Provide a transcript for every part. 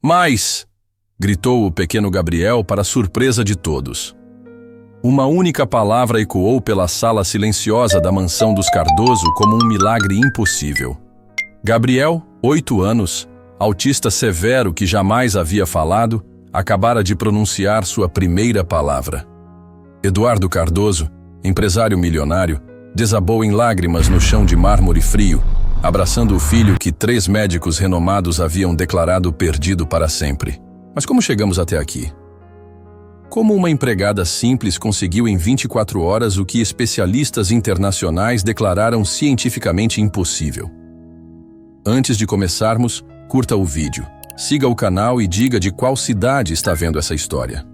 Mais! Gritou o pequeno Gabriel para a surpresa de todos. Uma única palavra ecoou pela sala silenciosa da mansão dos Cardoso como um milagre impossível. Gabriel, 8 anos, autista severo que jamais havia falado, acabara de pronunciar sua primeira palavra. Eduardo Cardoso, empresário milionário, desabou em lágrimas no chão de mármore frio, abraçando o filho que 3 médicos renomados haviam declarado perdido para sempre. Mas como chegamos até aqui? Como uma empregada simples conseguiu em 24 horas o que especialistas internacionais declararam cientificamente impossível? Antes de começarmos, curta o vídeo, siga o canal e diga de qual cidade está vendo essa história.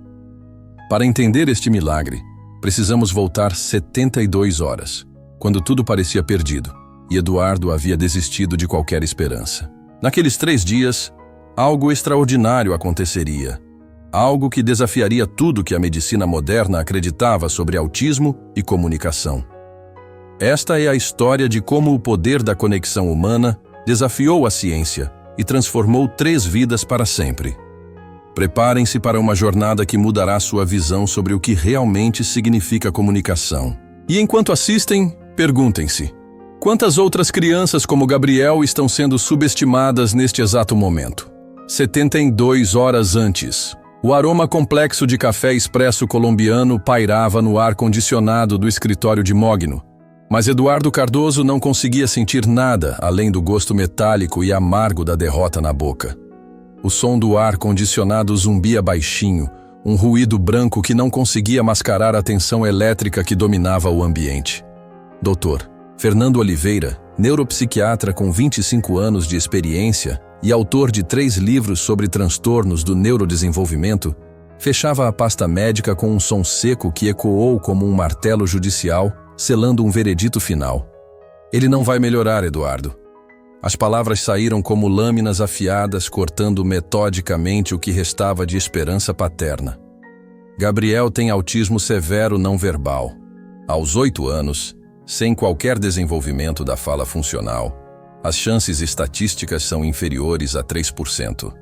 Para entender este milagre, precisamos voltar 72 horas, quando tudo parecia perdido, e Eduardo havia desistido de qualquer esperança. Naqueles 3 dias, algo extraordinário aconteceria. Algo que desafiaria tudo que a medicina moderna acreditava sobre autismo e comunicação. Esta é a história de como o poder da conexão humana desafiou a ciência e transformou 3 vidas para sempre. Preparem-se para uma jornada que mudará sua visão sobre o que realmente significa comunicação. E enquanto assistem, perguntem-se: quantas outras crianças como Gabriel estão sendo subestimadas neste exato momento? 72 horas antes, o aroma complexo de café expresso colombiano pairava no ar-condicionado do escritório de Mogno. Mas Eduardo Cardoso não conseguia sentir nada além do gosto metálico e amargo da derrota na boca. O som do ar-condicionado zumbia baixinho, um ruído branco que não conseguia mascarar a tensão elétrica que dominava o ambiente. Dr. Fernando Oliveira, neuropsiquiatra com 25 anos de experiência e autor de 3 livros sobre transtornos do neurodesenvolvimento, fechava a pasta médica com um som seco que ecoou como um martelo judicial, selando um veredito final. Ele não vai melhorar, Eduardo. As palavras saíram como lâminas afiadas, cortando metodicamente o que restava de esperança paterna. Gabriel tem autismo severo não verbal. Aos 8 anos, sem qualquer desenvolvimento da fala funcional, as chances estatísticas são inferiores a 3%.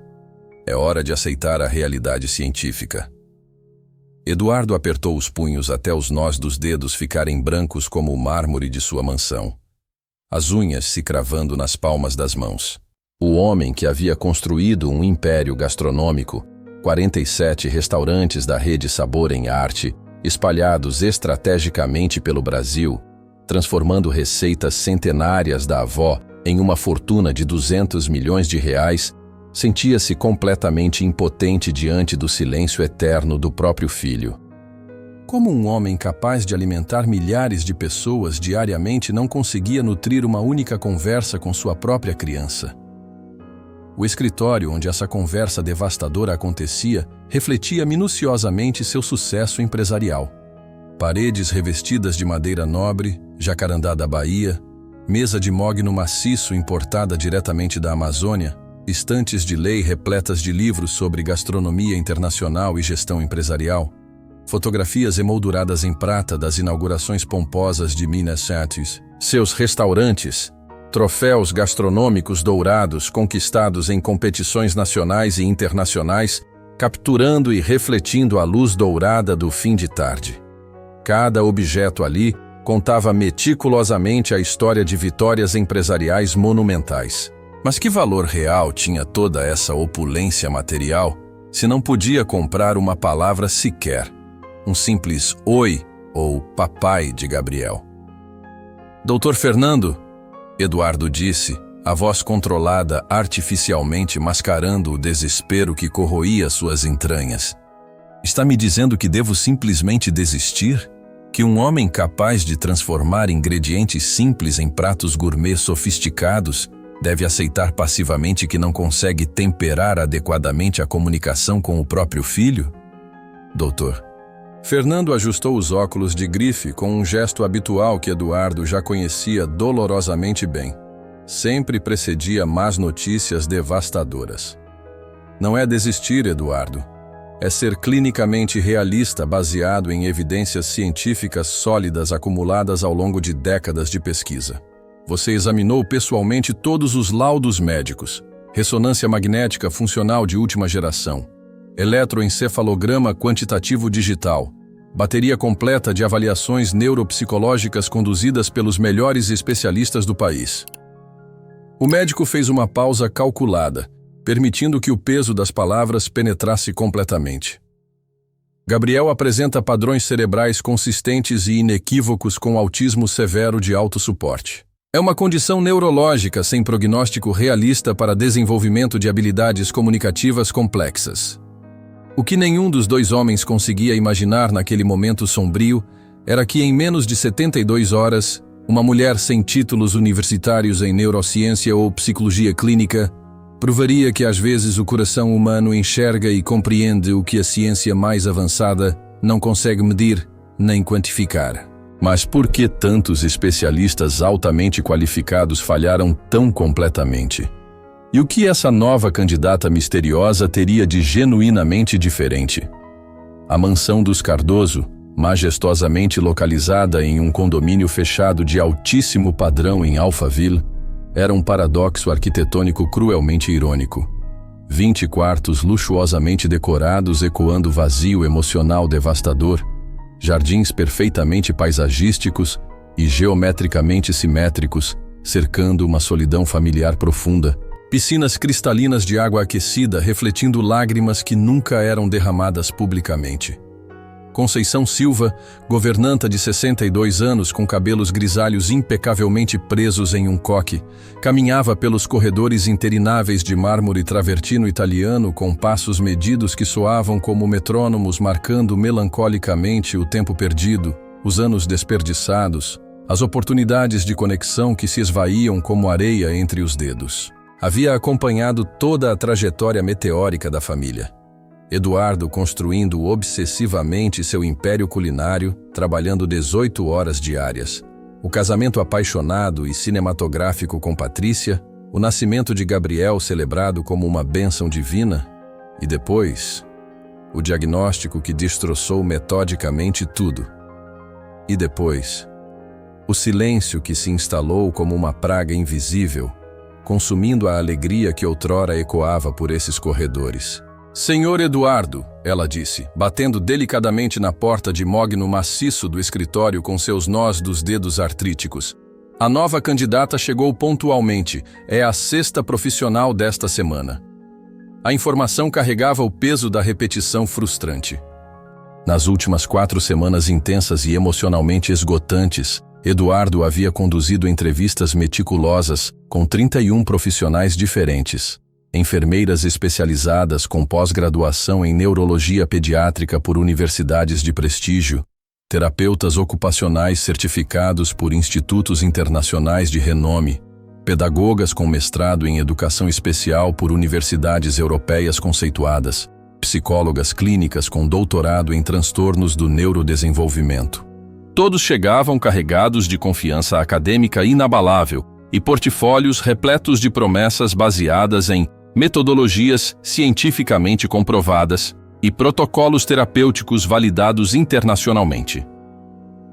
É hora de aceitar a realidade científica. Eduardo apertou os punhos até os nós dos dedos ficarem brancos como o mármore de sua mansão, as unhas se cravando nas palmas das mãos. O homem que havia construído um império gastronômico, 47 restaurantes da rede Sabor em Arte, espalhados estrategicamente pelo Brasil, transformando receitas centenárias da avó em uma fortuna de 200 milhões de reais, sentia-se completamente impotente diante do silêncio eterno do próprio filho. Como um homem capaz de alimentar milhares de pessoas diariamente não conseguia nutrir uma única conversa com sua própria criança? O escritório onde essa conversa devastadora acontecia refletia minuciosamente seu sucesso empresarial. Paredes revestidas de madeira nobre, jacarandá da Bahia, mesa de mogno maciço importada diretamente da Amazônia, estantes de lei repletas de livros sobre gastronomia internacional e gestão empresarial, fotografias emolduradas em prata das inaugurações pomposas de Minas Santos, seus restaurantes, troféus gastronômicos dourados conquistados em competições nacionais e internacionais, capturando e refletindo a luz dourada do fim de tarde. Cada objeto ali contava meticulosamente a história de vitórias empresariais monumentais. Mas que valor real tinha toda essa opulência material se não podia comprar uma palavra sequer, um simples oi ou papai de Gabriel? Doutor Fernando, Eduardo disse, a voz controlada artificialmente mascarando o desespero que corroía suas entranhas. Está me dizendo que devo simplesmente desistir? Que um homem capaz de transformar ingredientes simples em pratos gourmet sofisticados deve aceitar passivamente que não consegue temperar adequadamente a comunicação com o próprio filho? Doutor. Fernando ajustou os óculos de grife com um gesto habitual que Eduardo já conhecia dolorosamente bem. Sempre precedia más notícias devastadoras. Não é desistir, Eduardo. É ser clinicamente realista baseado em evidências científicas sólidas acumuladas ao longo de décadas de pesquisa. Você examinou pessoalmente todos os laudos médicos, ressonância magnética funcional de última geração, eletroencefalograma quantitativo digital, bateria completa de avaliações neuropsicológicas conduzidas pelos melhores especialistas do país. O médico fez uma pausa calculada, permitindo que o peso das palavras penetrasse completamente. Gabriel apresenta padrões cerebrais consistentes e inequívocos com autismo severo de alto suporte. É uma condição neurológica sem prognóstico realista para desenvolvimento de habilidades comunicativas complexas. O que nenhum dos dois homens conseguia imaginar naquele momento sombrio era que, em menos de 72 horas, uma mulher sem títulos universitários em neurociência ou psicologia clínica provaria que às vezes o coração humano enxerga e compreende o que a ciência mais avançada não consegue medir nem quantificar. Mas por que tantos especialistas altamente qualificados falharam tão completamente? E o que essa nova candidata misteriosa teria de genuinamente diferente? A mansão dos Cardoso, majestosamente localizada em um condomínio fechado de altíssimo padrão em Alphaville, era um paradoxo arquitetônico cruelmente irônico. 20 quartos luxuosamente decorados ecoando vazio emocional devastador, jardins perfeitamente paisagísticos e geometricamente simétricos, cercando uma solidão familiar profunda, piscinas cristalinas de água aquecida refletindo lágrimas que nunca eram derramadas publicamente. Conceição Silva, governanta de 62 anos com cabelos grisalhos impecavelmente presos em um coque, caminhava pelos corredores intermináveis de mármore travertino italiano com passos medidos que soavam como metrônomos marcando melancolicamente o tempo perdido, os anos desperdiçados, as oportunidades de conexão que se esvaíam como areia entre os dedos. Havia acompanhado toda a trajetória meteórica da família. Eduardo construindo obsessivamente seu império culinário, trabalhando 18 horas diárias. O casamento apaixonado e cinematográfico com Patrícia, o nascimento de Gabriel celebrado como uma bênção divina, e depois, o diagnóstico que destroçou metodicamente tudo. E depois, o silêncio que se instalou como uma praga invisível, consumindo a alegria que outrora ecoava por esses corredores. «Senhor Eduardo», ela disse, batendo delicadamente na porta de mogno maciço do escritório com seus nós dos dedos artríticos. A nova candidata chegou pontualmente. É a sexta profissional desta semana. A informação carregava o peso da repetição frustrante. Nas últimas 4 semanas intensas e emocionalmente esgotantes, Eduardo havia conduzido entrevistas meticulosas com 31 profissionais diferentes. Enfermeiras especializadas com pós-graduação em neurologia pediátrica por universidades de prestígio, terapeutas ocupacionais certificados por institutos internacionais de renome, pedagogas com mestrado em educação especial por universidades europeias conceituadas, psicólogas clínicas com doutorado em transtornos do neurodesenvolvimento. Todos chegavam carregados de confiança acadêmica inabalável e portfólios repletos de promessas baseadas em metodologias cientificamente comprovadas e protocolos terapêuticos validados internacionalmente.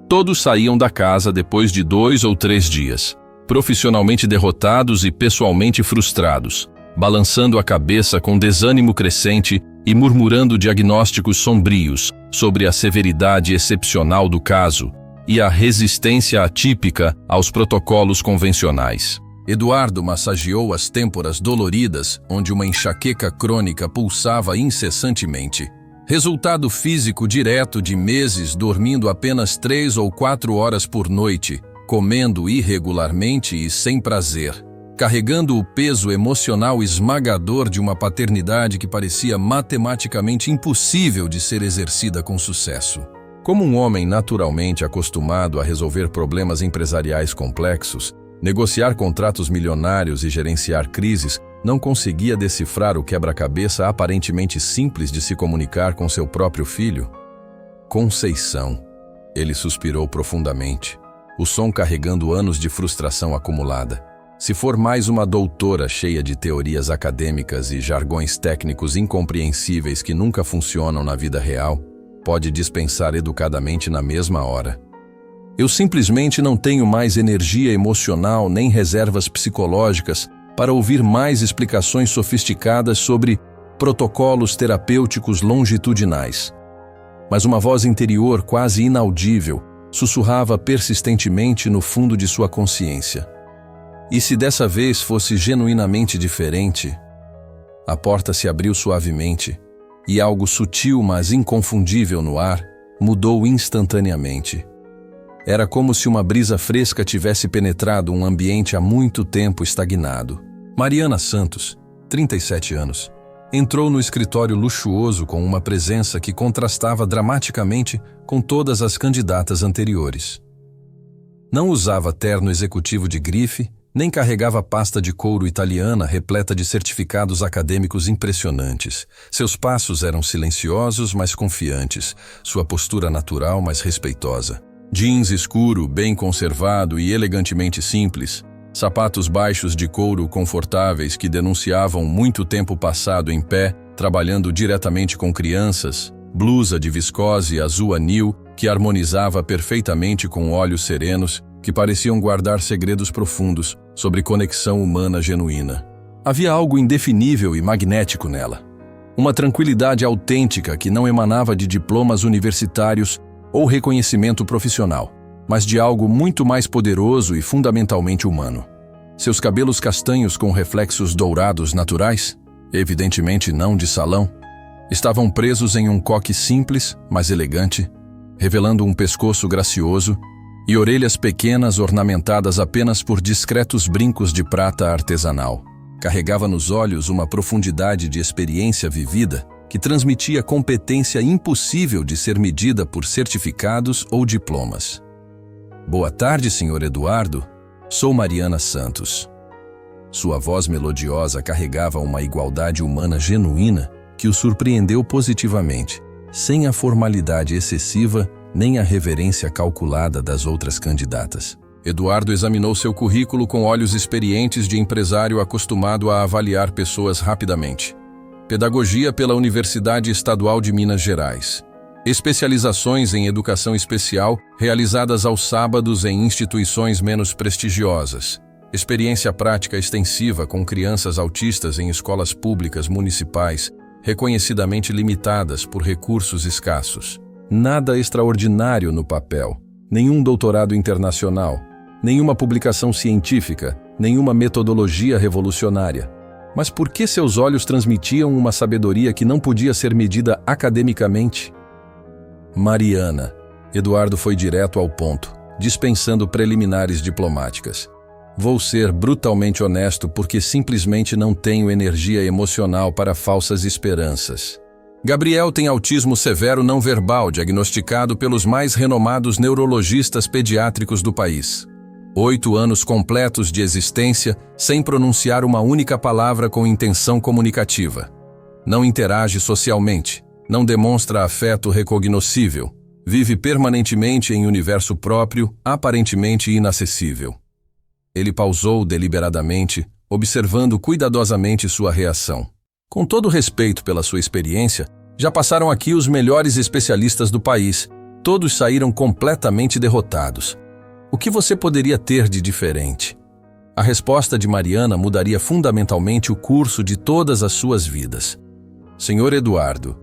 Todos saíam da casa depois de 2 ou 3 dias, profissionalmente derrotados e pessoalmente frustrados, balançando a cabeça com desânimo crescente e murmurando diagnósticos sombrios sobre a severidade excepcional do caso e a resistência atípica aos protocolos convencionais. Eduardo massageou as têmporas doloridas, onde uma enxaqueca crônica pulsava incessantemente. Resultado físico direto de meses dormindo apenas 3 ou 4 horas por noite, comendo irregularmente e sem prazer, carregando o peso emocional esmagador de uma paternidade que parecia matematicamente impossível de ser exercida com sucesso. Como um homem naturalmente acostumado a resolver problemas empresariais complexos, negociar contratos milionários e gerenciar crises, não conseguia decifrar o quebra-cabeça aparentemente simples de se comunicar com seu próprio filho. Conceição. Ele suspirou profundamente, o som carregando anos de frustração acumulada. Se for mais uma doutora cheia de teorias acadêmicas e jargões técnicos incompreensíveis que nunca funcionam na vida real, pode dispensar educadamente na mesma hora. Eu simplesmente não tenho mais energia emocional nem reservas psicológicas para ouvir mais explicações sofisticadas sobre protocolos terapêuticos longitudinais. Mas uma voz interior quase inaudível sussurrava persistentemente no fundo de sua consciência. E se dessa vez fosse genuinamente diferente? A porta se abriu suavemente, e algo sutil, mas inconfundível no ar, mudou instantaneamente. Era como se uma brisa fresca tivesse penetrado um ambiente há muito tempo estagnado. Mariana Santos, 37 anos, entrou no escritório luxuoso com uma presença que contrastava dramaticamente com todas as candidatas anteriores. Não usava terno executivo de grife, nem carregava pasta de couro italiana repleta de certificados acadêmicos impressionantes. Seus passos eram silenciosos, mas confiantes, sua postura natural, mas respeitosa. Jeans escuro, bem conservado e elegantemente simples, sapatos baixos de couro confortáveis que denunciavam muito tempo passado em pé, trabalhando diretamente com crianças, blusa de viscose azul anil que harmonizava perfeitamente com olhos serenos que pareciam guardar segredos profundos sobre conexão humana genuína. Havia algo indefinível e magnético nela. Uma tranquilidade autêntica que não emanava de diplomas universitários ou reconhecimento profissional, mas de algo muito mais poderoso e fundamentalmente humano. Seus cabelos castanhos com reflexos dourados naturais, evidentemente não de salão, estavam presos em um coque simples, mas elegante, revelando um pescoço gracioso e orelhas pequenas ornamentadas apenas por discretos brincos de prata artesanal. Carregava nos olhos uma profundidade de experiência vivida que transmitia competência impossível de ser medida por certificados ou diplomas. Boa tarde, Sr. Eduardo. Sou Mariana Santos. Sua voz melodiosa carregava uma igualdade humana genuína que o surpreendeu positivamente, sem a formalidade excessiva nem a reverência calculada das outras candidatas. Eduardo examinou seu currículo com olhos experientes de empresário acostumado a avaliar pessoas rapidamente. Pedagogia pela Universidade Estadual de Minas Gerais. Especializações em educação especial realizadas aos sábados em instituições menos prestigiosas. Experiência prática extensiva com crianças autistas em escolas públicas municipais, reconhecidamente limitadas por recursos escassos. Nada extraordinário no papel, nenhum doutorado internacional, nenhuma publicação científica, nenhuma metodologia revolucionária. Mas por que seus olhos transmitiam uma sabedoria que não podia ser medida academicamente? Mariana. Eduardo foi direto ao ponto, dispensando preliminares diplomáticas. Vou ser brutalmente honesto porque simplesmente não tenho energia emocional para falsas esperanças. Gabriel tem autismo severo não verbal diagnosticado pelos mais renomados neurologistas pediátricos do país. 8 anos completos de existência sem pronunciar uma única palavra com intenção comunicativa. Não interage socialmente, não demonstra afeto recognoscível, vive permanentemente em universo próprio, aparentemente inacessível. Ele pausou deliberadamente, observando cuidadosamente sua reação. Com todo respeito pela sua experiência, já passaram aqui os melhores especialistas do país. Todos saíram completamente derrotados. O que você poderia ter de diferente? A resposta de Mariana mudaria fundamentalmente o curso de todas as suas vidas. Senhor Eduardo,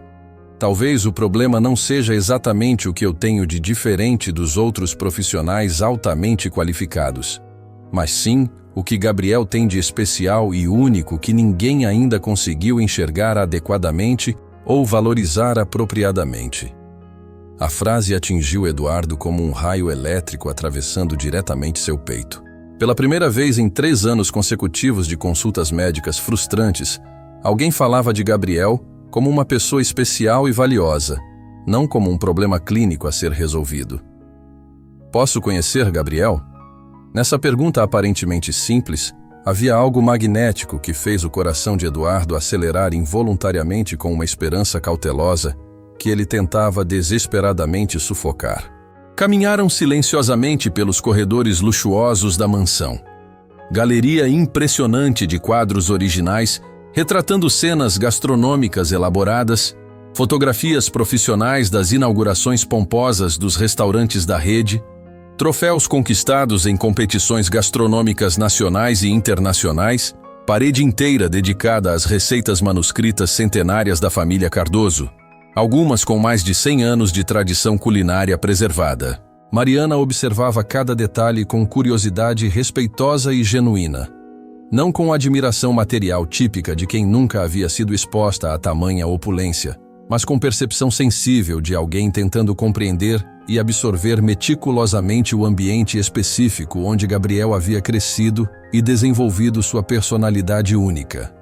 talvez o problema não seja exatamente o que eu tenho de diferente dos outros profissionais altamente qualificados, mas sim o que Gabriel tem de especial e único que ninguém ainda conseguiu enxergar adequadamente ou valorizar apropriadamente. A frase atingiu Eduardo como um raio elétrico atravessando diretamente seu peito. Pela primeira vez em 3 anos consecutivos de consultas médicas frustrantes, alguém falava de Gabriel como uma pessoa especial e valiosa, não como um problema clínico a ser resolvido. Posso conhecer Gabriel? Nessa pergunta aparentemente simples, havia algo magnético que fez o coração de Eduardo acelerar involuntariamente com uma esperança cautelosa que ele tentava desesperadamente sufocar. Caminharam silenciosamente pelos corredores luxuosos da mansão. Galeria impressionante de quadros originais, retratando cenas gastronômicas elaboradas, fotografias profissionais das inaugurações pomposas dos restaurantes da rede, troféus conquistados em competições gastronômicas nacionais e internacionais, Parede inteira dedicada às receitas manuscritas centenárias da família Cardoso, algumas com mais de 100 anos de tradição culinária preservada. Mariana observava cada detalhe com curiosidade respeitosa e genuína. Não com admiração material típica de quem nunca havia sido exposta a tamanha opulência, mas com percepção sensível de alguém tentando compreender e absorver meticulosamente o ambiente específico onde Gabriel havia crescido e desenvolvido sua personalidade única.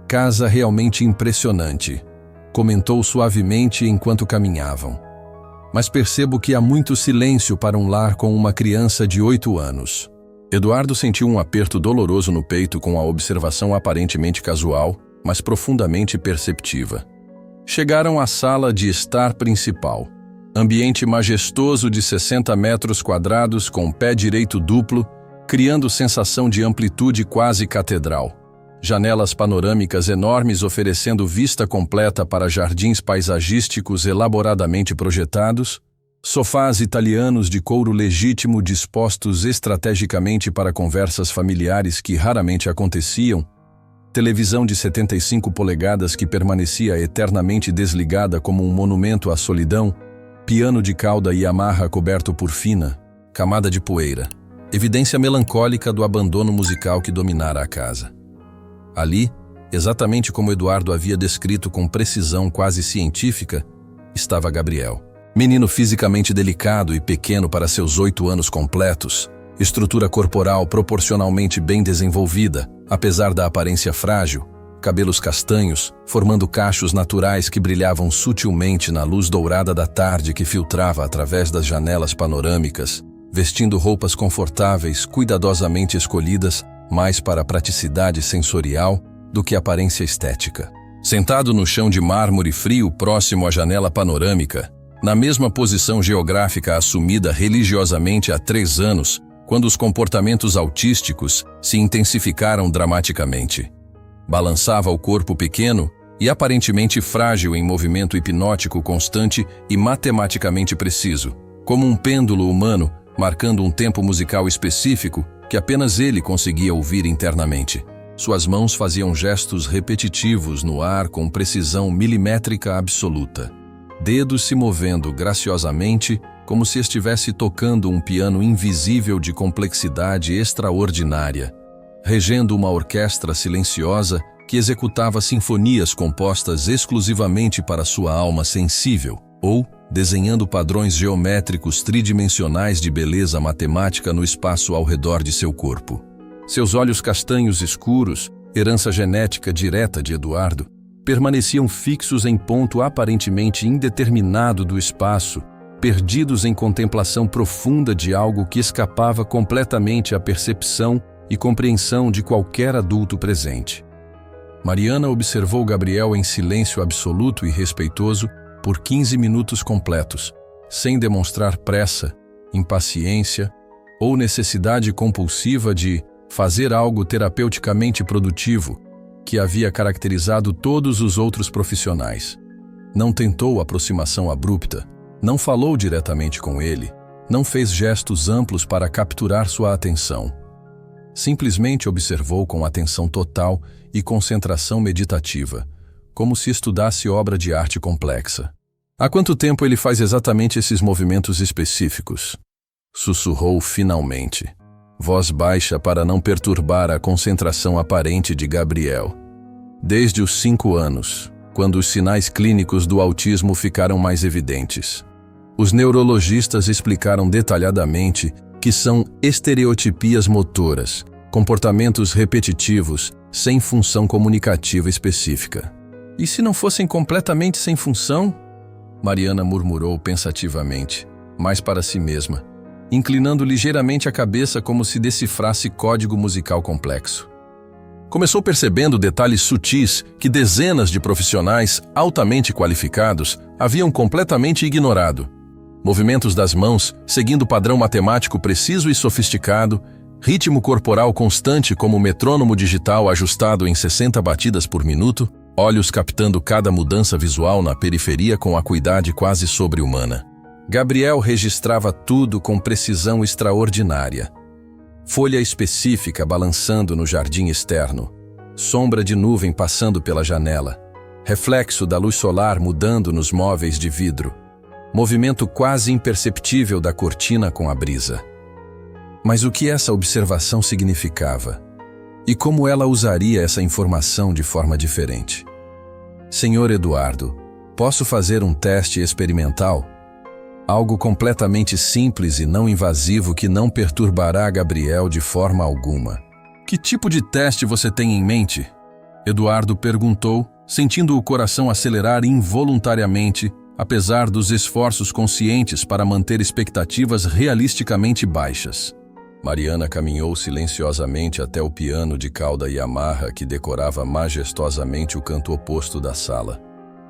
Casa realmente impressionante, comentou suavemente enquanto caminhavam. Mas percebo que há muito silêncio para um lar com uma criança de 8 anos. Eduardo sentiu um aperto doloroso no peito com a observação aparentemente casual, mas profundamente perceptiva. Chegaram à sala de estar principal. Ambiente majestoso de 60 metros quadrados com pé direito duplo, criando sensação de amplitude quase catedral. Janelas panorâmicas enormes oferecendo vista completa para jardins paisagísticos elaboradamente projetados, sofás italianos de couro legítimo dispostos estrategicamente para conversas familiares que raramente aconteciam, televisão de 75 polegadas que permanecia eternamente desligada como um monumento à solidão, piano de cauda Yamaha coberto por fina camada de poeira, evidência melancólica do abandono musical que dominara a casa. Ali, exatamente como Eduardo havia descrito com precisão quase científica, estava Gabriel. Menino fisicamente delicado e pequeno para seus 8 anos completos, estrutura corporal proporcionalmente bem desenvolvida, apesar da aparência frágil, cabelos castanhos, formando cachos naturais que brilhavam sutilmente na luz dourada da tarde que filtrava através das janelas panorâmicas, vestindo roupas confortáveis, cuidadosamente escolhidas, mais para a praticidade sensorial do que aparência estética. Sentado no chão de mármore frio próximo à janela panorâmica, na mesma posição geográfica assumida religiosamente há 3 anos, quando os comportamentos autísticos se intensificaram dramaticamente. Balançava o corpo pequeno e aparentemente frágil em movimento hipnótico constante e matematicamente preciso, como um pêndulo humano marcando um tempo musical específico que apenas ele conseguia ouvir internamente. Suas mãos faziam gestos repetitivos no ar com precisão milimétrica absoluta. Dedos se movendo graciosamente como se estivesse tocando um piano invisível de complexidade extraordinária, regendo uma orquestra silenciosa que executava sinfonias compostas exclusivamente para sua alma sensível, ou desenhando padrões geométricos tridimensionais de beleza matemática no espaço ao redor de seu corpo. Seus olhos castanhos escuros, herança genética direta de Eduardo, permaneciam fixos em ponto aparentemente indeterminado do espaço, perdidos em contemplação profunda de algo que escapava completamente à percepção e compreensão de qualquer adulto presente. Mariana observou Gabriel em silêncio absoluto e respeitoso por 15 minutos completos, sem demonstrar pressa, impaciência ou necessidade compulsiva de fazer algo terapeuticamente produtivo que havia caracterizado todos os outros profissionais. Não tentou aproximação abrupta, não falou diretamente com ele, não fez gestos amplos para capturar sua atenção. Simplesmente observou com atenção total e concentração meditativa, como se estudasse obra de arte complexa. Há quanto tempo ele faz exatamente esses movimentos específicos? Sussurrou finalmente, voz baixa para não perturbar a concentração aparente de Gabriel. Desde os 5 anos, quando os sinais clínicos do autismo ficaram mais evidentes. Os neurologistas explicaram detalhadamente que são estereotipias motoras, comportamentos repetitivos, sem função comunicativa específica. E se não fossem completamente sem função? Mariana murmurou pensativamente, mais para si mesma, inclinando ligeiramente a cabeça como se decifrasse código musical complexo. Começou percebendo detalhes sutis que dezenas de profissionais altamente qualificados haviam completamente ignorado. Movimentos das mãos, seguindo padrão matemático preciso e sofisticado, ritmo corporal constante como metrônomo digital ajustado em 60 batidas por minuto, olhos captando cada mudança visual na periferia com acuidade quase sobre-humana. Gabriel registrava tudo com precisão extraordinária. Folha específica balançando no jardim externo, sombra de nuvem passando pela janela, reflexo da luz solar mudando nos móveis de vidro, movimento quase imperceptível da cortina com a brisa. Mas o que essa observação significava? E como ela usaria essa informação de forma diferente? Senhor Eduardo, posso fazer um teste experimental? Algo completamente simples e não invasivo que não perturbará Gabriel de forma alguma. Que tipo de teste você tem em mente? Eduardo perguntou, sentindo o coração acelerar involuntariamente, apesar dos esforços conscientes para manter expectativas realisticamente baixas. Mariana caminhou silenciosamente até o piano de cauda Yamaha que decorava majestosamente o canto oposto da sala.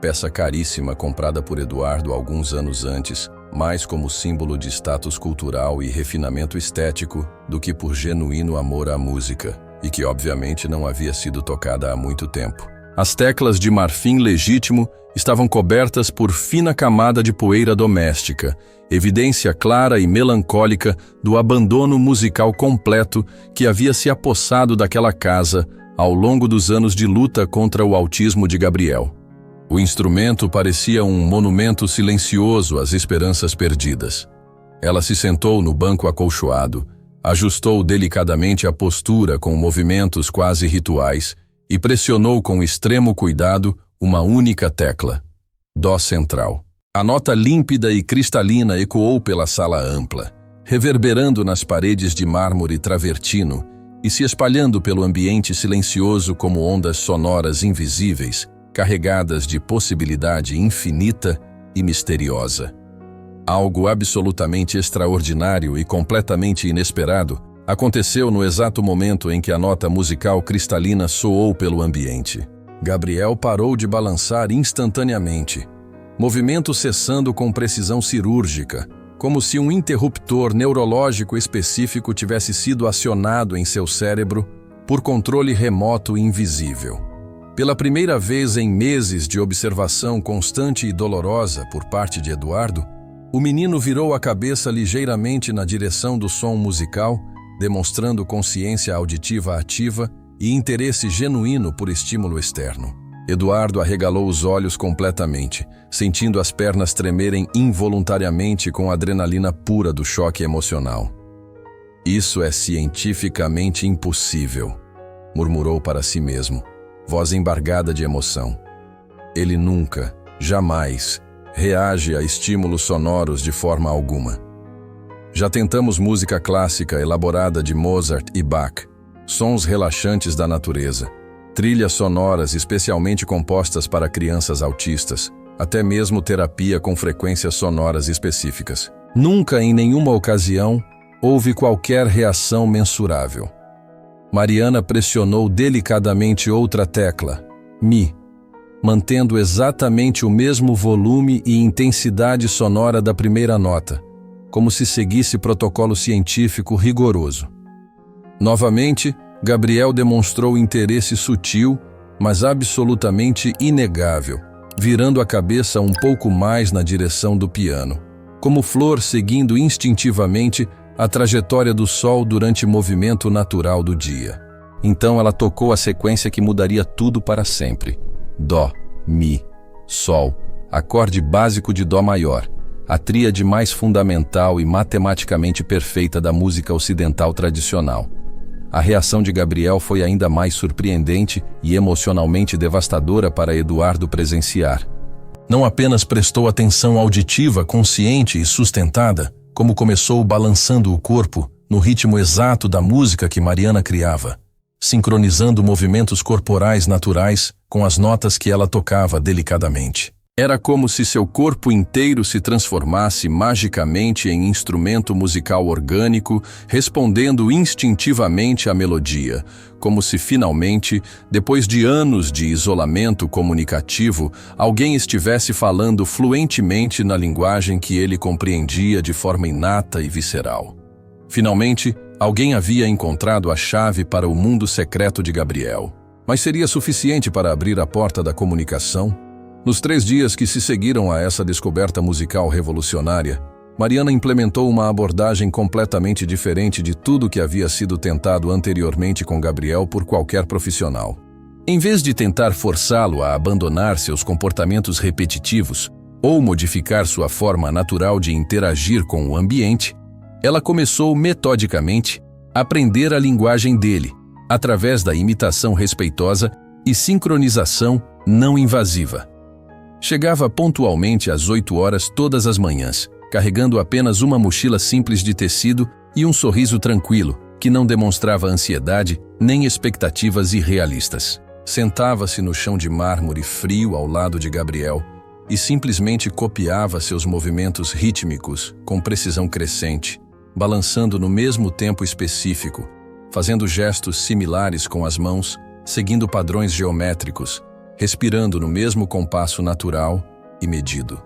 Peça caríssima comprada por Eduardo alguns anos antes, mais como símbolo de status cultural e refinamento estético do que por genuíno amor à música, e que obviamente não havia sido tocada há muito tempo. As teclas de marfim legítimo estavam cobertas por fina camada de poeira doméstica, evidência clara e melancólica do abandono musical completo que havia se apossado daquela casa ao longo dos anos de luta contra o autismo de Gabriel. O instrumento parecia um monumento silencioso às esperanças perdidas. Ela se sentou no banco acolchoado, ajustou delicadamente a postura com movimentos quase rituais e pressionou com extremo cuidado uma única tecla, Dó central. A nota límpida e cristalina ecoou pela sala ampla, reverberando nas paredes de mármore travertino e se espalhando pelo ambiente silencioso como ondas sonoras invisíveis, carregadas de possibilidade infinita e misteriosa. Algo absolutamente extraordinário e completamente inesperado aconteceu no exato momento em que a nota musical cristalina soou pelo ambiente. Gabriel parou de balançar instantaneamente, movimento cessando com precisão cirúrgica, como se um interruptor neurológico específico tivesse sido acionado em seu cérebro por controle remoto e invisível. Pela primeira vez em meses de observação constante e dolorosa por parte de Eduardo, o menino virou a cabeça ligeiramente na direção do som musical, demonstrando consciência auditiva ativa e interesse genuíno por estímulo externo. Eduardo arregalou os olhos completamente, sentindo as pernas tremerem involuntariamente com a adrenalina pura do choque emocional. Isso é cientificamente impossível, murmurou para si mesmo, voz embargada de emoção. Ele nunca, jamais, reage a estímulos sonoros de forma alguma. Já tentamos música clássica elaborada de Mozart e Bach, sons relaxantes da natureza, trilhas sonoras especialmente compostas para crianças autistas, até mesmo terapia com frequências sonoras específicas. Nunca, em nenhuma ocasião, houve qualquer reação mensurável. Mariana pressionou delicadamente outra tecla, Mi, mantendo exatamente o mesmo volume e intensidade sonora da primeira nota, como se seguisse protocolo científico rigoroso. Novamente, Gabriel demonstrou interesse sutil, mas absolutamente inegável, virando a cabeça um pouco mais na direção do piano, como flor seguindo instintivamente a trajetória do sol durante o movimento natural do dia. Então ela tocou a sequência que mudaria tudo para sempre. Dó, Mi, Sol, acorde básico de Dó maior, a tríade mais fundamental e matematicamente perfeita da música ocidental tradicional. A reação de Gabriel foi ainda mais surpreendente e emocionalmente devastadora para Eduardo presenciar. Não apenas prestou atenção auditiva, consciente e sustentada, como começou balançando o corpo no ritmo exato da música que Mariana criava, sincronizando movimentos corporais naturais com as notas que ela tocava delicadamente. Era como se seu corpo inteiro se transformasse magicamente em instrumento musical orgânico, respondendo instintivamente à melodia, como se finalmente, depois de anos de isolamento comunicativo, alguém estivesse falando fluentemente na linguagem que ele compreendia de forma inata e visceral. Finalmente, alguém havia encontrado a chave para o mundo secreto de Gabriel. Mas seria suficiente para abrir a porta da comunicação? Nos 3 dias que se seguiram a essa descoberta musical revolucionária, Mariana implementou uma abordagem completamente diferente de tudo que havia sido tentado anteriormente com Gabriel por qualquer profissional. Em vez de tentar forçá-lo a abandonar seus comportamentos repetitivos ou modificar sua forma natural de interagir com o ambiente, ela começou metodicamente a aprender a linguagem dele, através da imitação respeitosa e sincronização não invasiva. Chegava pontualmente às 8 horas todas as manhãs, carregando apenas uma mochila simples de tecido e um sorriso tranquilo, que não demonstrava ansiedade nem expectativas irrealistas. Sentava-se no chão de mármore frio ao lado de Gabriel e simplesmente copiava seus movimentos rítmicos com precisão crescente, balançando no mesmo tempo específico, fazendo gestos similares com as mãos, seguindo padrões geométricos, respirando no mesmo compasso natural e medido.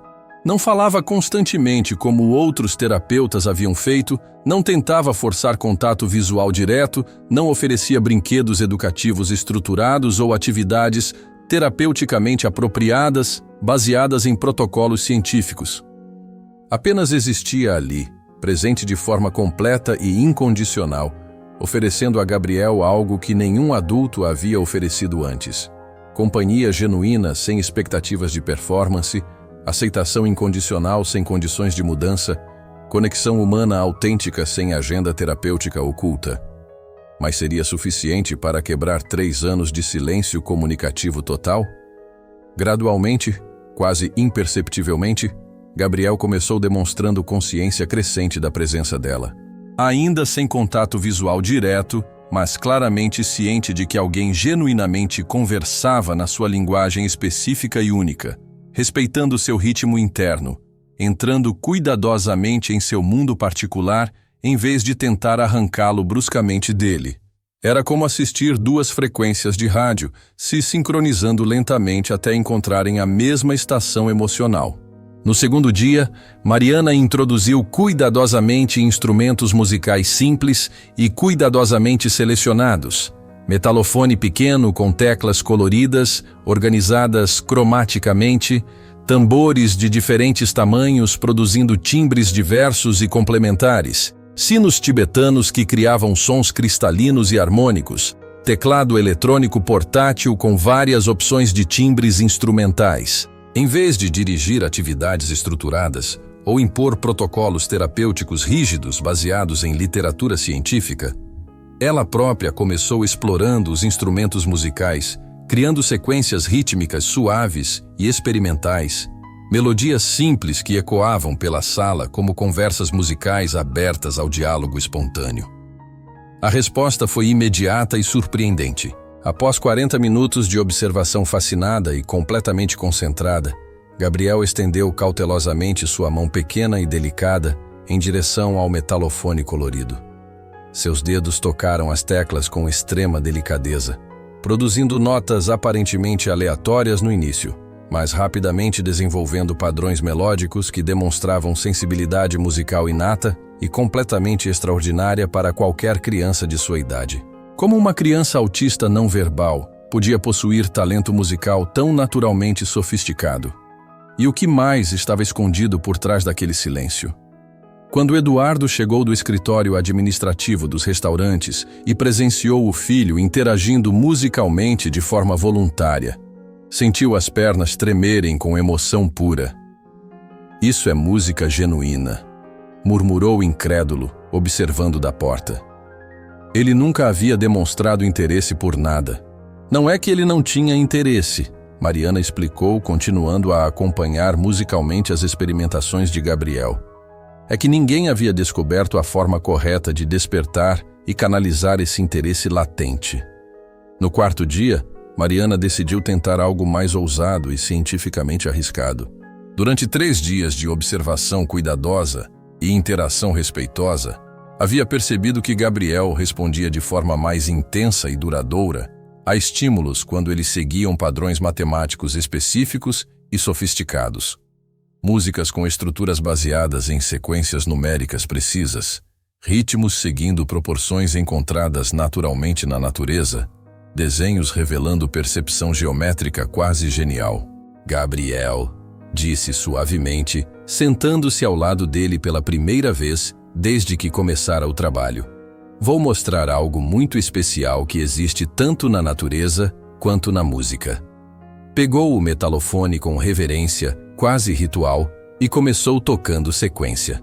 Não falava constantemente como outros terapeutas haviam feito, não tentava forçar contato visual direto, não oferecia brinquedos educativos estruturados ou atividades terapeuticamente apropriadas, baseadas em protocolos científicos. Apenas existia ali, presente de forma completa e incondicional, oferecendo a Gabriel algo que nenhum adulto havia oferecido antes: companhia genuína sem expectativas de performance, aceitação incondicional sem condições de mudança, conexão humana autêntica sem agenda terapêutica oculta. Mas seria suficiente para quebrar 3 anos de silêncio comunicativo total? Gradualmente, quase imperceptivelmente, Gabriel começou demonstrando consciência crescente da presença dela. Ainda sem contato visual direto, mas claramente ciente de que alguém genuinamente conversava na sua linguagem específica e única, respeitando seu ritmo interno, entrando cuidadosamente em seu mundo particular em vez de tentar arrancá-lo bruscamente dele. Era como assistir 2 frequências de rádio se sincronizando lentamente até encontrarem a mesma estação emocional. No segundo dia, Mariana introduziu cuidadosamente instrumentos musicais simples e cuidadosamente selecionados. Metalofone pequeno com teclas coloridas, organizadas cromaticamente, tambores de diferentes tamanhos produzindo timbres diversos e complementares, sinos tibetanos que criavam sons cristalinos e harmônicos, teclado eletrônico portátil com várias opções de timbres instrumentais. Em vez de dirigir atividades estruturadas ou impor protocolos terapêuticos rígidos baseados em literatura científica, ela própria começou explorando os instrumentos musicais, criando sequências rítmicas suaves e experimentais, melodias simples que ecoavam pela sala como conversas musicais abertas ao diálogo espontâneo. A resposta foi imediata e surpreendente. Após 40 minutos de observação fascinada e completamente concentrada, Gabriel estendeu cautelosamente sua mão pequena e delicada em direção ao metalofone colorido. Seus dedos tocaram as teclas com extrema delicadeza, produzindo notas aparentemente aleatórias no início, mas rapidamente desenvolvendo padrões melódicos que demonstravam sensibilidade musical inata e completamente extraordinária para qualquer criança de sua idade. Como uma criança autista não verbal podia possuir talento musical tão naturalmente sofisticado? E o que mais estava escondido por trás daquele silêncio? Quando Eduardo chegou do escritório administrativo dos restaurantes e presenciou o filho interagindo musicalmente de forma voluntária, sentiu as pernas tremerem com emoção pura. "Isso é música genuína", murmurou incrédulo, observando da porta. Ele nunca havia demonstrado interesse por nada. Não é que ele não tinha interesse, Mariana explicou, continuando a acompanhar musicalmente as experimentações de Gabriel. É que ninguém havia descoberto a forma correta de despertar e canalizar esse interesse latente. No 4º dia, Mariana decidiu tentar algo mais ousado e cientificamente arriscado. Durante 3 dias de observação cuidadosa e interação respeitosa, havia percebido que Gabriel respondia de forma mais intensa e duradoura a estímulos quando eles seguiam padrões matemáticos específicos e sofisticados. Músicas com estruturas baseadas em sequências numéricas precisas, ritmos seguindo proporções encontradas naturalmente na natureza, desenhos revelando percepção geométrica quase genial. "Gabriel", disse suavemente, sentando-se ao lado dele pela primeira vez desde que começara o trabalho. "Vou mostrar algo muito especial que existe tanto na natureza quanto na música. Pegou o metalofone com reverência, quase ritual, e começou tocando sequência.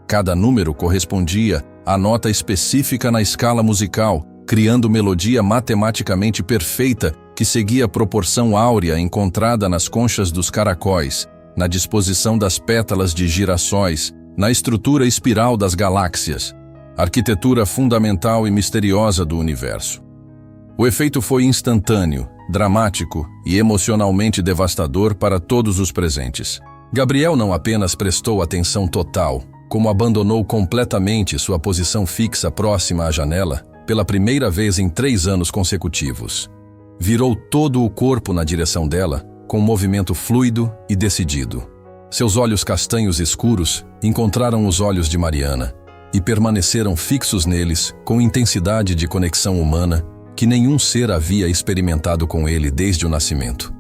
Cada número correspondia à nota específica na escala musical, criando melodia matematicamente perfeita que seguia a proporção áurea encontrada nas conchas dos caracóis, na disposição das pétalas de girassóis, na estrutura espiral das galáxias, arquitetura fundamental e misteriosa do universo. O efeito foi instantâneo, dramático e emocionalmente devastador para todos os presentes. Gabriel não apenas prestou atenção total, como abandonou completamente sua posição fixa próxima à janela, pela primeira vez em 3 anos consecutivos. Virou todo o corpo na direção dela, com um movimento fluido e decidido. Seus olhos castanhos escuros encontraram os olhos de Mariana e permaneceram fixos neles com intensidade de conexão humana que nenhum ser havia experimentado com ele desde o nascimento.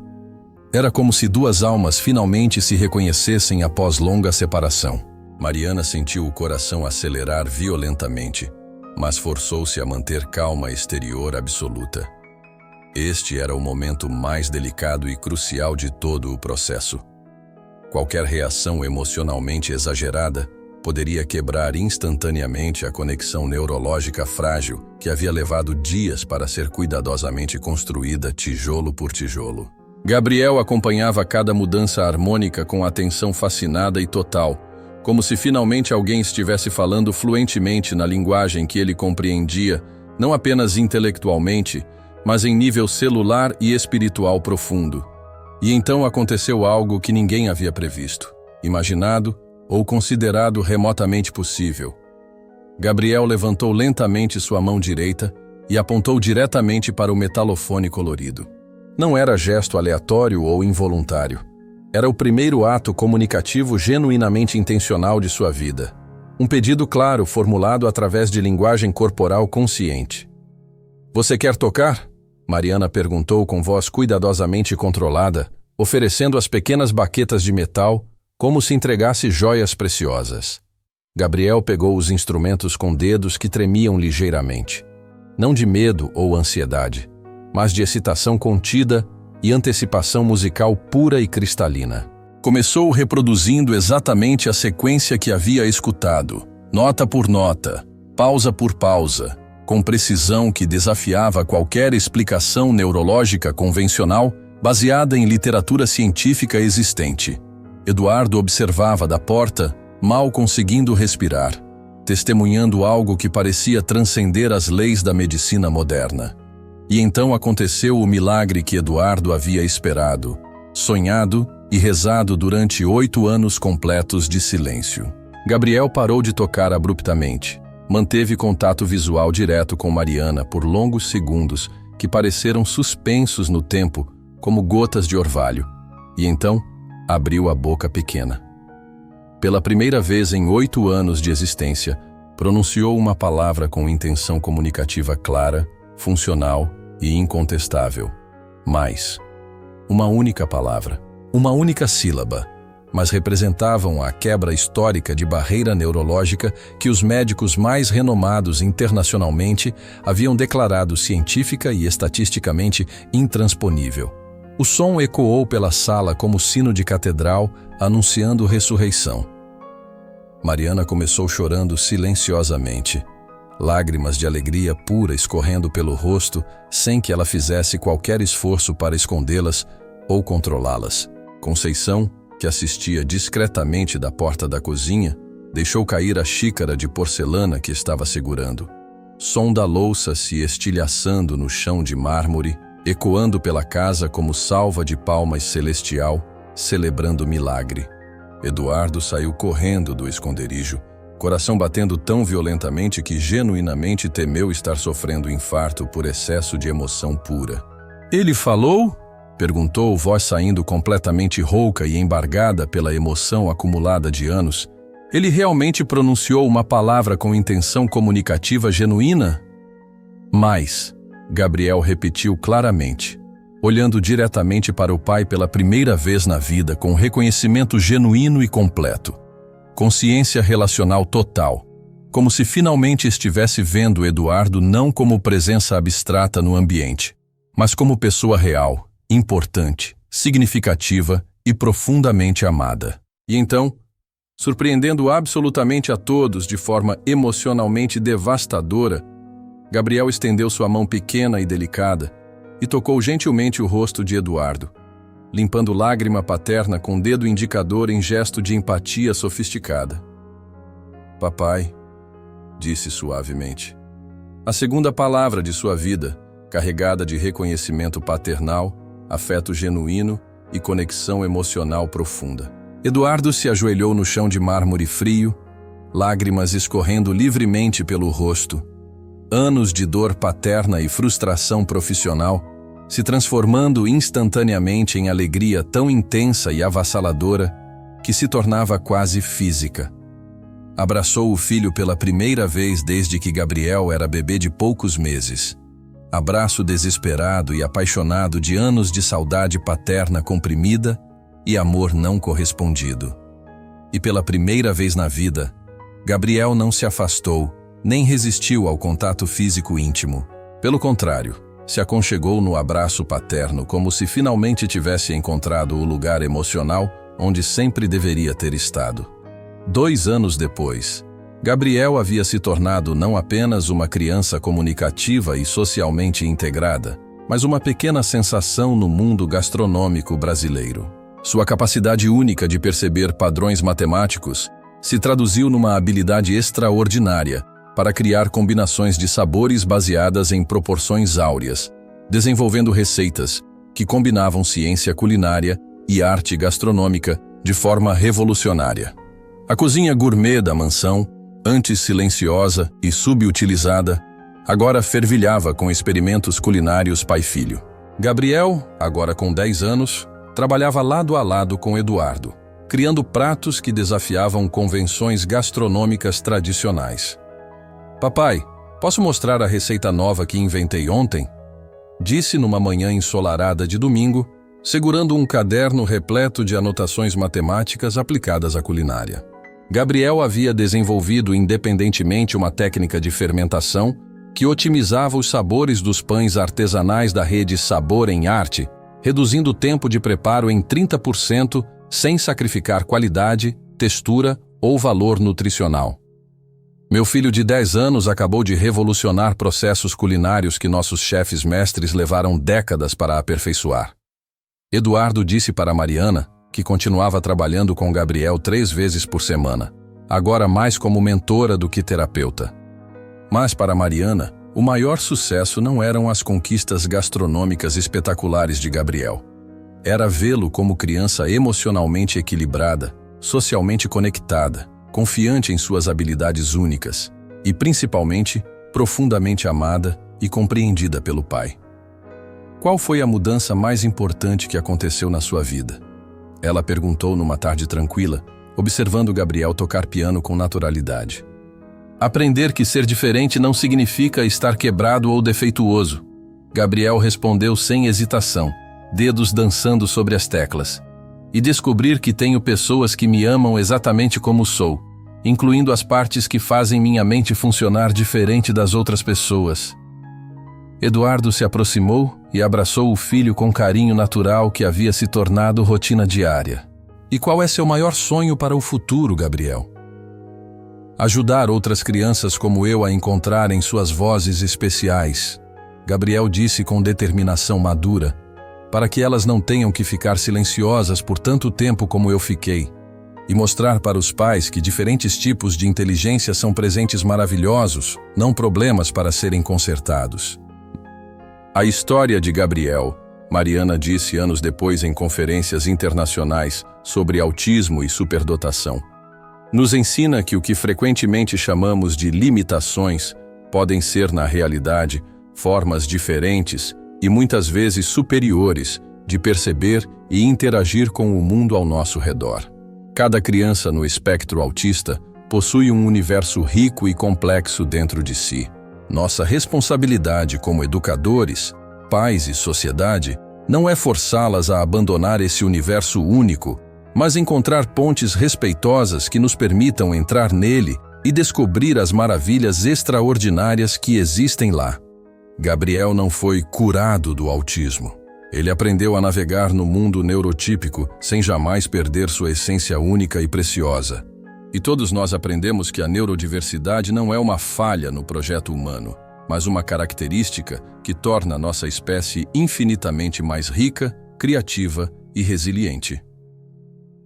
Era como se 2 almas finalmente se reconhecessem após longa separação. Mariana sentiu o coração acelerar violentamente, mas forçou-se a manter calma exterior absoluta. Este era o momento mais delicado e crucial de todo o processo. Qualquer reação emocionalmente exagerada poderia quebrar instantaneamente a conexão neurológica frágil que havia levado dias para ser cuidadosamente construída tijolo por tijolo. Gabriel acompanhava cada mudança harmônica com atenção fascinada e total, como se finalmente alguém estivesse falando fluentemente na linguagem que ele compreendia, não apenas intelectualmente, mas em nível celular e espiritual profundo. E então aconteceu algo que ninguém havia previsto, imaginado ou considerado remotamente possível. Gabriel levantou lentamente sua mão direita e apontou diretamente para o metalofone colorido. Não era gesto aleatório ou involuntário. Era o primeiro ato comunicativo genuinamente intencional de sua vida. Um pedido claro formulado através de linguagem corporal consciente. "Você quer tocar?" Mariana perguntou com voz cuidadosamente controlada, oferecendo as pequenas baquetas de metal como se entregasse joias preciosas. Gabriel pegou os instrumentos com dedos que tremiam ligeiramente. Não de medo ou ansiedade, mas de excitação contida e antecipação musical pura e cristalina. Começou reproduzindo exatamente a sequência que havia escutado, nota por nota, pausa por pausa, com precisão que desafiava qualquer explicação neurológica convencional baseada em literatura científica existente. Eduardo observava da porta, mal conseguindo respirar, testemunhando algo que parecia transcender as leis da medicina moderna. E então aconteceu o milagre que Eduardo havia esperado, sonhado e rezado durante 8 anos completos de silêncio. Gabriel parou de tocar abruptamente. Manteve contato visual direto com Mariana por longos segundos que pareceram suspensos no tempo, como gotas de orvalho, e então abriu a boca pequena. Pela primeira vez em 8 anos de existência, pronunciou uma palavra com intenção comunicativa clara, funcional e incontestável. Mais. Uma única palavra, uma única sílaba, mas representavam a quebra histórica de barreira neurológica que os médicos mais renomados internacionalmente haviam declarado científica e estatisticamente intransponível. O som ecoou pela sala como sino de catedral, anunciando ressurreição. Mariana começou chorando silenciosamente, lágrimas de alegria pura escorrendo pelo rosto, sem que ela fizesse qualquer esforço para escondê-las ou controlá-las. Conceição, que assistia discretamente da porta da cozinha, deixou cair a xícara de porcelana que estava segurando. Som da louça se estilhaçando no chão de mármore, ecoando pela casa como salva de palmas celestial, celebrando o milagre. Eduardo saiu correndo do esconderijo, coração batendo tão violentamente que genuinamente temeu estar sofrendo infarto por excesso de emoção pura. "Ele falou?" perguntou, voz saindo completamente rouca e embargada pela emoção acumulada de anos. "Ele realmente pronunciou uma palavra com intenção comunicativa genuína?" "Mais", Gabriel repetiu claramente, olhando diretamente para o pai pela primeira vez na vida com reconhecimento genuíno e completo. Consciência relacional total, como se finalmente estivesse vendo Eduardo não como presença abstrata no ambiente, mas como pessoa real, importante, significativa e profundamente amada. E então, surpreendendo absolutamente a todos de forma emocionalmente devastadora, Gabriel estendeu sua mão pequena e delicada e tocou gentilmente o rosto de Eduardo, limpando lágrima paterna com o dedo indicador em gesto de empatia sofisticada. "Papai", disse suavemente. A segunda palavra de sua vida, carregada de reconhecimento paternal, afeto genuíno e conexão emocional profunda. Eduardo se ajoelhou no chão de mármore frio, lágrimas escorrendo livremente pelo rosto. Anos de dor paterna e frustração profissional se transformando instantaneamente em alegria tão intensa e avassaladora que se tornava quase física. Abraçou o filho pela primeira vez desde que Gabriel era bebê de poucos meses. Abraço desesperado e apaixonado de anos de saudade paterna comprimida e amor não correspondido. E pela primeira vez na vida, Gabriel não se afastou, nem resistiu ao contato físico íntimo. Pelo contrário, se aconchegou no abraço paterno como se finalmente tivesse encontrado o lugar emocional onde sempre deveria ter estado. 2 anos depois, Gabriel havia se tornado não apenas uma criança comunicativa e socialmente integrada, mas uma pequena sensação no mundo gastronômico brasileiro. Sua capacidade única de perceber padrões matemáticos se traduziu numa habilidade extraordinária para criar combinações de sabores baseadas em proporções áureas, desenvolvendo receitas que combinavam ciência culinária e arte gastronômica de forma revolucionária. A cozinha gourmet da mansão, antes silenciosa e subutilizada, agora fervilhava com experimentos culinários pai-filho. Gabriel, agora com 10 anos, trabalhava lado a lado com Eduardo, criando pratos que desafiavam convenções gastronômicas tradicionais. "Papai, posso mostrar a receita nova que inventei ontem?", disse numa manhã ensolarada de domingo, segurando um caderno repleto de anotações matemáticas aplicadas à culinária. Gabriel havia desenvolvido independentemente uma técnica de fermentação que otimizava os sabores dos pães artesanais da rede Sabor em Arte, reduzindo o tempo de preparo em 30% sem sacrificar qualidade, textura ou valor nutricional. "Meu filho de 10 anos acabou de revolucionar processos culinários que nossos chefes mestres levaram décadas para aperfeiçoar", Eduardo disse para Mariana, que continuava trabalhando com Gabriel 3 vezes por semana, agora mais como mentora do que terapeuta. Mas para Mariana, o maior sucesso não eram as conquistas gastronômicas espetaculares de Gabriel. Era vê-lo como criança emocionalmente equilibrada, socialmente conectada, confiante em suas habilidades únicas e, principalmente, profundamente amada e compreendida pelo pai. "Qual foi a mudança mais importante que aconteceu na sua vida?", ela perguntou numa tarde tranquila, observando Gabriel tocar piano com naturalidade. "Aprender que ser diferente não significa estar quebrado ou defeituoso", Gabriel respondeu sem hesitação, dedos dançando sobre as teclas. "E descobrir que tenho pessoas que me amam exatamente como sou, incluindo as partes que fazem minha mente funcionar diferente das outras pessoas." Eduardo se aproximou e abraçou o filho com carinho natural que havia se tornado rotina diária. "E qual é seu maior sonho para o futuro, Gabriel?" "Ajudar outras crianças como eu a encontrarem suas vozes especiais", Gabriel disse com determinação madura, "para que elas não tenham que ficar silenciosas por tanto tempo como eu fiquei, e mostrar para os pais que diferentes tipos de inteligência são presentes maravilhosos, não problemas para serem consertados." A história de Gabriel, Mariana disse anos depois em conferências internacionais sobre autismo e superdotação, nos ensina que o que frequentemente chamamos de limitações podem ser, na realidade, formas diferentes e muitas vezes superiores de perceber e interagir com o mundo ao nosso redor. Cada criança no espectro autista possui um universo rico e complexo dentro de si. Nossa responsabilidade como educadores, pais e sociedade não é forçá-las a abandonar esse universo único, mas encontrar pontes respeitosas que nos permitam entrar nele e descobrir as maravilhas extraordinárias que existem lá. Gabriel não foi curado do autismo. Ele aprendeu a navegar no mundo neurotípico sem jamais perder sua essência única e preciosa. E todos nós aprendemos que a neurodiversidade não é uma falha no projeto humano, mas uma característica que torna a nossa espécie infinitamente mais rica, criativa e resiliente.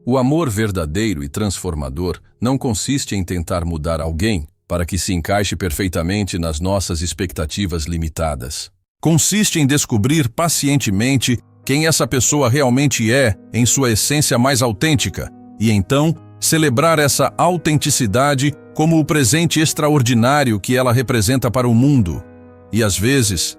O amor verdadeiro e transformador não consiste em tentar mudar alguém para que se encaixe perfeitamente nas nossas expectativas limitadas. Consiste em descobrir pacientemente quem essa pessoa realmente é em sua essência mais autêntica e então celebrar essa autenticidade como o presente extraordinário que ela representa para o mundo. E às vezes,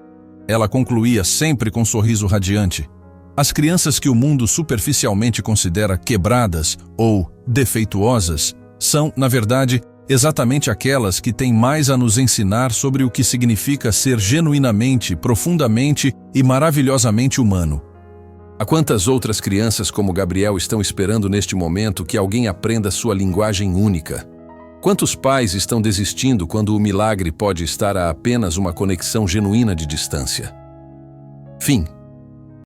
ela concluía sempre com um sorriso radiante. As crianças que o mundo superficialmente considera quebradas ou defeituosas são, na verdade, exatamente aquelas que têm mais a nos ensinar sobre o que significa ser genuinamente, profundamente e maravilhosamente humano. Há quantas outras crianças como Gabriel estão esperando neste momento que alguém aprenda sua linguagem única? Quantos pais estão desistindo quando o milagre pode estar a apenas uma conexão genuína de distância? Fim.